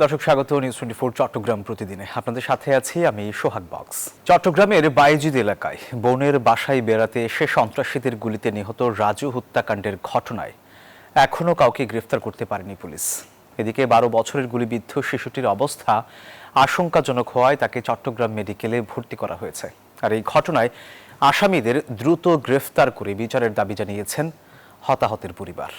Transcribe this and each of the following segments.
দর্শক স্বাগত নিউজ 24 চট্টগ্রাম প্রতিদিনে আপনাদের সাথে আছি আমি সোহাগ বক্স। চট্টগ্রামের বাইজিদ এলাকায় বোনের বাসায় বেড়াতে এসে সন্ত্রাসীদের গুলিতে নিহত রাজু হত্যাকাণ্ডের ঘটনায় এখনো কাউকে গ্রেফতার করতে পারেনি পুলিশ। এদিকে 12 বছরের গুলিবিদ্ধ শিশুটির অবস্থা আশঙ্কাজনক হওয়ায় তাকে চট্টগ্রাম মেডিকেলে ভর্তি করা হয়েছে। আর এই ঘটনায় আসামিদের দ্রুত গ্রেফতার করে বিচারের দাবি জানিয়েছেন হতাহতের পরিবার।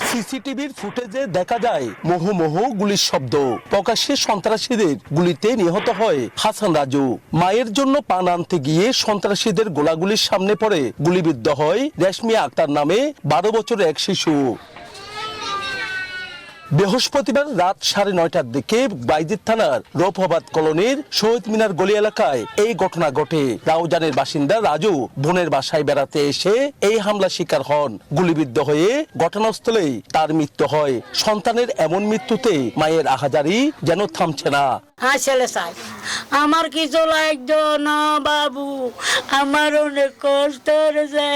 সিসিটিভির ফুটেজে দেখা যায় মুহুর্মুহু গুলির শব্দ। প্রকাশ্যে সন্ত্রাসীদের গুলিতে নিহত হয় হাসান রাজু। মায়ের জন্য পান আনতে গিয়ে সন্ত্রাসীদের গোলাগুলির সামনে পড়ে গুলিবিদ্ধ হয় রেশমি আক্তার নামে 12 বছরের এক শিশু। বৃহস্পতিবার রাত 9:30টার দিকে বাইজিদ থানার রৌফাবাদ কলোনির শহীদ মিনার গলি এলাকায় এই ঘটনা ঘটে। রাউজানের বাসিন্দা রাজু বোনের বাসায় বেড়াতে এসে এই হামলা শিকার হন। গুলিবিদ্ধ হয়ে ঘটনাস্থলেই তার মৃত্যু হয়। সন্তানের এমন মৃত্যুতে মায়ের আহাজারি যেন থামছে না। ছেলে চাই, আমার কিছু লাগতো না বাবু, আমার অনেক কষ্ট হয়েছে।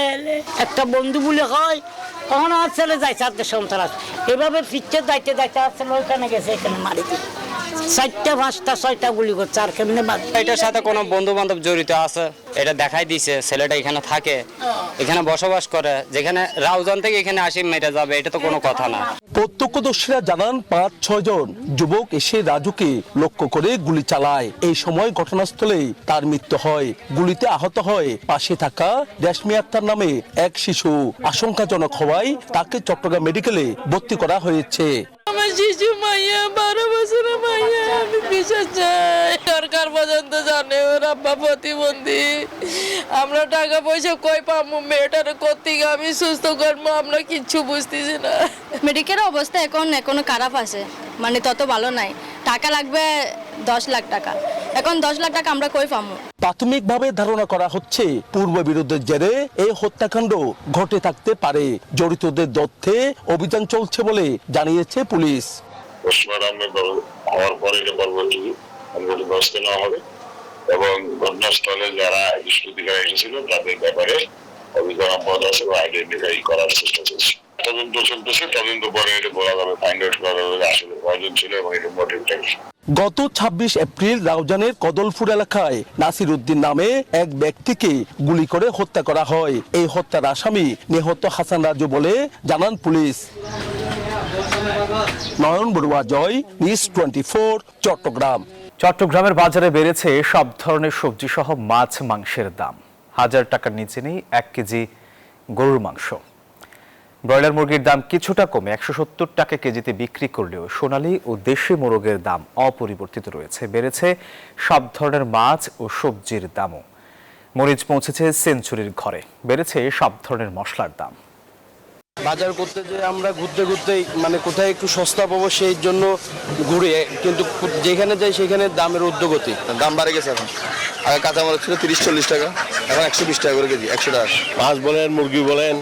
একটা বন্ধু বলে হয় তখন আর ছেলে যাইছে আর সন্ত্রাস এভাবে ফিরছে যাইতে যাইতে আসলে ওইখানে গেছে, এখানে মারি দিই 4টা 5টা 6টা গুলি করছে। আর কেমনে বাদ এটার সাথে কোনো বন্ধু বান্ধব জড়িত আছে এটা দেখাই দিছে। ছেলেটা এখানে থাকে, এখানে বসবাস করে, যেখানে রাউজান থেকে এখানে আসি মেরে যাবে এটা তো কোনো কথা না। প্রত্যক্ষদর্শীরা জানান 5-6 জন যুবক এসে রাজুকে লক্ষ্য করে গুলি চালায়। এই সময় ঘটনাস্থলেই তার মৃত্যু হয়। গুলিতে আহত হয় পাশে থাকা রেশমি আক্তার নামে এক শিশু। আশঙ্কাজনক হওয়ায় তাকে চট্টগ্রাম মেডিকেলে ভর্তি করা হয়েছে। আমার শিশু মাইয়া 12 বছরের মাইয়া, আমি বিচার চাই। সরকার পর্যন্ত জানে ওর আব্বা প্রতিবন্ধী, আমরা টাকা পয়সা কই পাবো মেয়েটার কোত্থেকে আমি সুস্থ করবো আমরা কিচ্ছু বুঝতেছি না। মেডিকেলের অবস্থা এখনো খারাপ আছে, মানে তত ভালো নাই। টাকা লাগবে 10 লাখ টাকা, এখন 10 লাখ টাকা আমরা কই পাবো? প্রাথমিকভাবে ধারণা করা হচ্ছে পূর্ব বিরোধের জেরে এই হত্যাকাণ্ড ঘটে থাকতে পারে। জড়িতদের তথ্যে অভিযান চলছে বলে জানিয়েছে পুলিশ। হওয়ার পরে ব্যবস্থা নেওয়া হবে এবং ঘটনাস্থলে যারা স্কুতিকারা এসেছিল তাদের ব্যাপারে অভিযান পদ আছে আইডেন্টিফাই করার চেষ্টা চলছে। তদন্ত চলতেছে, তদন্ত পরে এটা বলা যাবে, ফাইন্ড আউট করা যাবে আসলে কয়জন ছিল এবং এটা মোটিভটা কি। গত 26 এপ্রিল রাউজানের কদলপুর এলাকায় নাসির উদ্দিন নামে এক ব্যক্তিকে গুলি করে হত্যা করা হয়। এই হত্যার আসামি নিহত হাসান রাজু বলে জানান পুলিশ। নয়ন বড়ুয়া জয়, নিউজ 24 চট্টগ্রাম। চট্টগ্রামের বাজারে বেড়েছে সব ধরনের সবজি সহ মাছ মাংসের দাম। 1000 টাকার নিচে নেই 1 কেজি গরুর মাংস। ব্রয়লার মুরগির দাম কিছুটা কমে 170 টাকা কেজিতে বিক্রি করলেও সোনালী ও দেশি মোরগের দাম অপরিবর্তিত রয়েছে। বেড়েছে সব ধরনের মাছ ও সবজির দামও। মরিচ পৌঁছেছে সেঞ্চুরির ঘরে। বেড়েছে সব ধরনের মশলার দাম। বাজার করতে যে আমরা ঘুরতে ঘুরতে মানে কোথায় একটু সস্তা পাবো সেই জন্য ঘুরে, কিন্তু যেখানে যাই সেখানে দামের ঊর্ধ্বগতি। দাম বাড়ে গেছে এখন। আগে কাঁচামাল ছিল 30-40 টাকা, এখন 120 টাকা করে কেজি, 100 টাকা। মাছ বলেন, মুরগি বলেন,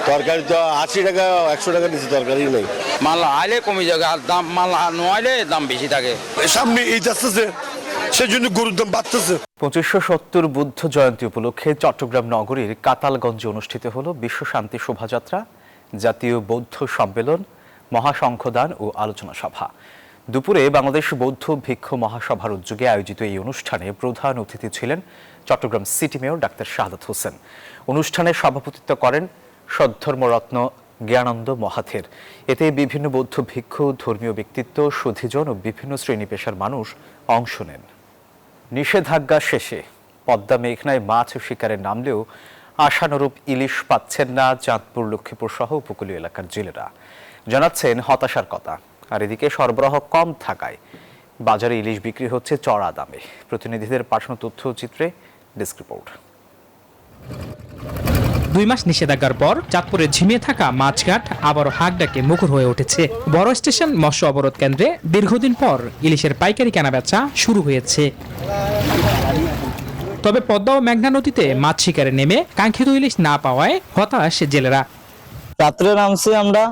তরকারি তো 80 টাকা 100 টাকা নিচে তরকারি নেই। মাল আইলে কমে যাবে, আর দাম মাল নইলে দাম বেশি থাকে। সামনে ঈদ আসতেছে, সেজন্য গরুর দাম বাড়তেছে। 2570 বুদ্ধ জয়ন্তী উপলক্ষে চট্টগ্রাম নগরীর কাতালগঞ্জে অনুষ্ঠিত হলো বিশ্ব শান্তি শোভাযাত্রা, জাতীয় বৌদ্ধ সম্মেলন, মহাশঙ্খদান ও আলোচনা সভা। দুপুরে বাংলাদেশ বৌদ্ধ ভিক্ষু মহাসভার উদ্যোগে আয়োজিত এই অনুষ্ঠানে প্রধান অতিথি ছিলেন Chittagong city mayor doctor Shahadat Hossain. অনুষ্ঠানে সভাপতিত্ব করেন সদ্ধর্মরত্ন জ্ঞানানন্দ মহাথের। এতে বিভিন্ন বৌদ্ধ ভিক্ষু, ধর্মীয় ব্যক্তিত্ব, সুধীজন ও বিভিন্ন শ্রেণী পেশার মানুষ অংশ নেন। নিষেধাজ্ঞা শেষে পদ্মা মেঘনায় মাছ শিকারে নামলেও আশানুরূপ ইলিশ পাচ্ছেন না চাঁদপুর, লক্ষ্মীপুর সহ উপকূলীয় এলাকার জেলেরা। জানাচ্ছেন হতাশার কথা। আর এদিকে সরবরাহ কম থাকায় বাজারে ইলিশ বিক্রি হচ্ছে চড়া দামে। প্রতিনিধিদের পাঠানো তথ্যচিত্রে ডেস্ক রিপোর্ট। 2 মাস নিষেধাজ্ঞার পর চাঁদপুরে ঝিমিয়ে থাকা মাছঘাট আবারও হাঁক ডাকে মুখর হয়ে উঠেছে। বড় স্টেশন মৎস্য অবরোধ কেন্দ্রে দীর্ঘদিন পর ইলিশের পাইকারি কেনাবেচা শুরু হয়েছে। তবে পদ্মা ও মেঘনা নদীতে মাছ শিকারে নেমে কাঙ্ক্ষিত ইলিশ না পাওয়ায় হতাশ জেলেরা। রাত্রে নামছি আমরা,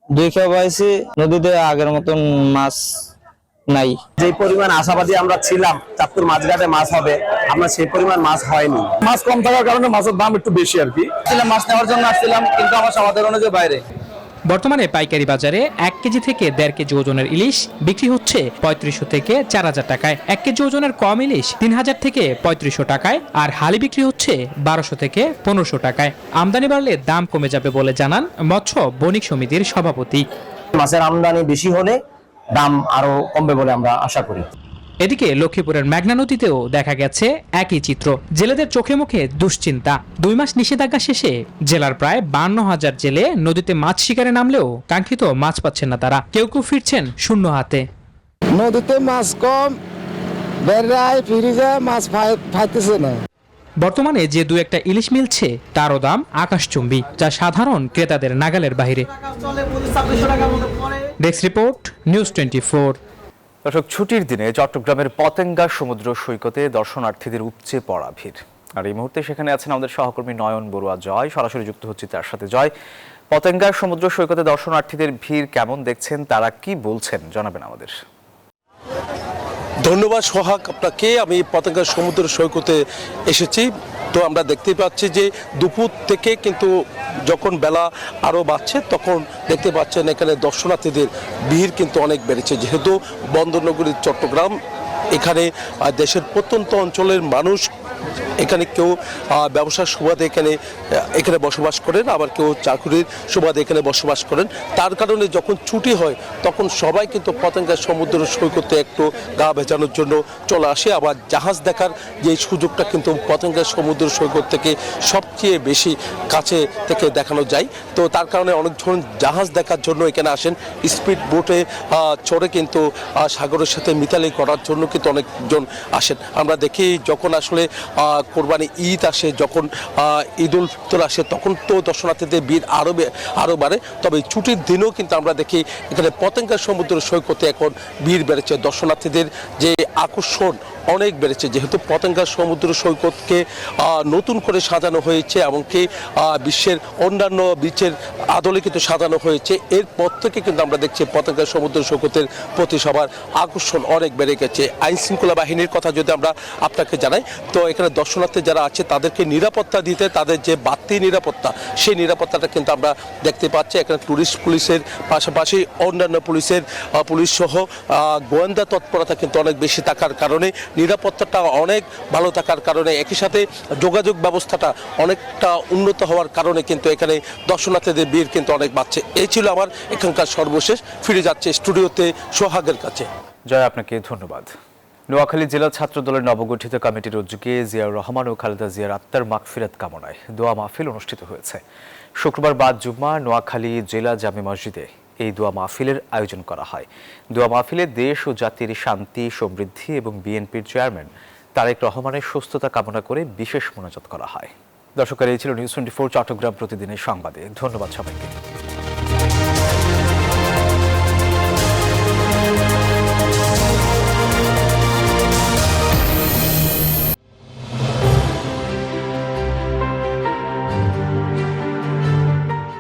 2 খেয়া পাইছি, নদীতে আগের মতন মাছ নাই। যে পরিমাণ আশাবাদী আমরা ছিলাম চাঁদপুর মাছঘাটে মাছ হবে, আমরা সেই পরিমাণ মাছ হয়নি। মাছ কম থাকার কারণে মাছের দাম একটু বেশি আর কি। মাছ নেওয়ার জন্য আসছিলাম, কিন্তু আমার সমাধান অনুযায়ী বাইরে। বর্তমানে পাইকারি বাজারে 1 কেজি থেকে 1.5 কেজি ওজনের ইলিশ বিক্রি হচ্ছে 3500 থেকে 4000 টাকায়। 1 কেজি ওজনের কম ইলিশ 3000 থেকে 3500 টাকায়, আর হালি বিক্রি হচ্ছে 1200 থেকে 1500 টাকায়। আমদানি বাড়লে দাম কমে যাবে বলে জানান মৎস্য বণিক সমিতির সভাপতি। মাছের আমদানি বেশি হলে দাম আরো কমবে বলে আমরা আশা করি। এদিকে লক্ষ্মীপুরের মেঘনা নদীতেও দেখা গেছে একই চিত্র। জেলেদের চোখে মুখে দুশ্চিন্তা। 2 মাস নিষেধাজ্ঞা শেষে জেলার প্রায় 52,000 জেলে নদীতে মাছ শিকারে নামলেও কাঙ্ক্ষিত মাছ পাচ্ছেন না তারা। কেউ কেউ ফিরছেন শূন্য হাতে। নদীতে মাছ কম, বেড়ায় ফিরে যায়, মাছ পাইতেছে না। বর্তমানে যে 2-1টা ইলিশ মিলছে তারও দাম আকাশচুম্বী, যা সাধারণ ক্রেতাদের নাগালের বাইরে। Desk report, news 24। দর্শক, ছুটির দিনে চট্টগ্রামের পতেঙ্গা সমুদ্র সৈকতে দর্শনার্থীদের উপচে পড়া ভিড়। আর এই মুহূর্তে সেখানে আছেন আমাদের সহকর্মী নয়ন বড়ুয়া জয়। সরাসরি যুক্ত হচ্ছে তার সাথে। জয়, পতেঙ্গার সমুদ্র সৈকতে দর্শনার্থীদের ভিড় কেমন দেখছেন, তারা কি বলছেন জানাবেন আমাদের। ধন্যবাদ সোহাগ আপনাকে। আমি পতেঙ্গা সমুদ্র সৈকতে এসেছি। তো আমরা দেখতে পাচ্ছি যে দুপুর থেকে কিন্তু যখন বেলা আরও বাড়ছে তখন দেখতে পাচ্ছেন এখানে দর্শনার্থীদের ভিড় কিন্তু অনেক বেড়েছে। যেহেতু বন্দরনগরী চট্টগ্রাম, এখানে দেশের প্রত্যন্ত অঞ্চলের মানুষ এখানে কেউ ব্যবসার সুবাদে এখানে বসবাস করেন, আবার কেউ চাকুরির সুবাদে এখানে বসবাস করেন। তার কারণে যখন ছুটি হয় তখন সবাই কিন্তু পতেঙ্গা সমুদ্র সৈকতে একটু গা ভেজানোর জন্য চলে আসে। আবার জাহাজ দেখার যে সুযোগটা কিন্তু পতেঙ্গা সমুদ্র সৈকত থেকে সবচেয়ে বেশি কাছে থেকে দেখানো যায়। তো তার কারণে অনেকজন জাহাজ দেখার জন্য এখানে আসেন। স্পিড বোটে চড়ে কিন্তু সাগরের সাথে মিতালি করার জন্য কিন্তু অনেকজন আসেন। আমরা দেখি যখন আসলে কোরবানি ঈদ আসে, যখন ঈদ উল ফিতর আসে, তখন তো দর্শনার্থীদের ভিড় আরও বাড়ে। তবে ছুটির দিনেও কিন্তু আমরা দেখি এখানে পতেঙ্গা সমুদ্র সৈকতে এখন ভিড় বেড়েছে। দর্শনার্থীদের যে আকর্ষণ অনেক বেড়েছে, যেহেতু পতেঙ্গা সমুদ্র সৈকতকে নতুন করে সাজানো হয়েছে, এমনকি বিশ্বের অন্যান্য বিচের আদলে কিন্তু সাজানো হয়েছে। এরপর থেকে কিন্তু আমরা দেখছি পতেঙ্গা সমুদ্র সৈকতের প্রতি সবার আকর্ষণ অনেক বেড়ে গেছে। আইন শৃঙ্খলা বাহিনীর কথা যদি আমরা আপনাকে জানাই, তো এখানে দর্শনার্থী যারা আছে তাদেরকে নিরাপত্তা দিতে তাদের যে বাড়তি নিরাপত্তা, সেই নিরাপত্তাটা কিন্তু আমরা দেখতে পাচ্ছি। এখানে টুরিস্ট পুলিশের পাশাপাশি অন্যান্য পুলিশ সহ গোয়েন্দা তৎপরতা কিন্তু অনেক বেশি থাকার কারণে, নিরাপত্তাটা অনেক ভালো থাকার কারণে, একই সাথে যোগাযোগ ব্যবস্থাটা অনেকটা উন্নত হওয়ার কারণে কিন্তু এখানে দর্শনার্থীদের ভিড় কিন্তু অনেক বাড়ছে। এই ছিল আমার এখানকার সর্বশেষ। ফিরে যাচ্ছে স্টুডিওতে সোহাগের কাছে। জয়, আপনাকে ধন্যবাদ। নোয়াখালী জেলা ছাত্র দলের নবগঠিত কমিটির উদ্যোগে জিয়াউর রহমান ও খালেদা জিয়ার আত্মার মাগফিরাত কামনায় দোয়া মাহফিল অনুষ্ঠিত হয়েছে। শুক্রবার বাদ জুম্মা নোয়াখালী জেলা জামে মসজিদে এই দোয়া মাহফিলের আয়োজন করা হয়। দোয়া মাহফিলে দেশ ও জাতির শান্তি, সমৃদ্ধি এবং বিএনপির চেয়ারম্যান তারেক রহমানের সুস্থতা কামনা করে বিশেষ মোনাজাত করা হয়। দর্শকের এই ছিল নিউজ 24 চট্টগ্রাম প্রতিদিনের সংবাদে। ধন্যবাদ সবাইকে।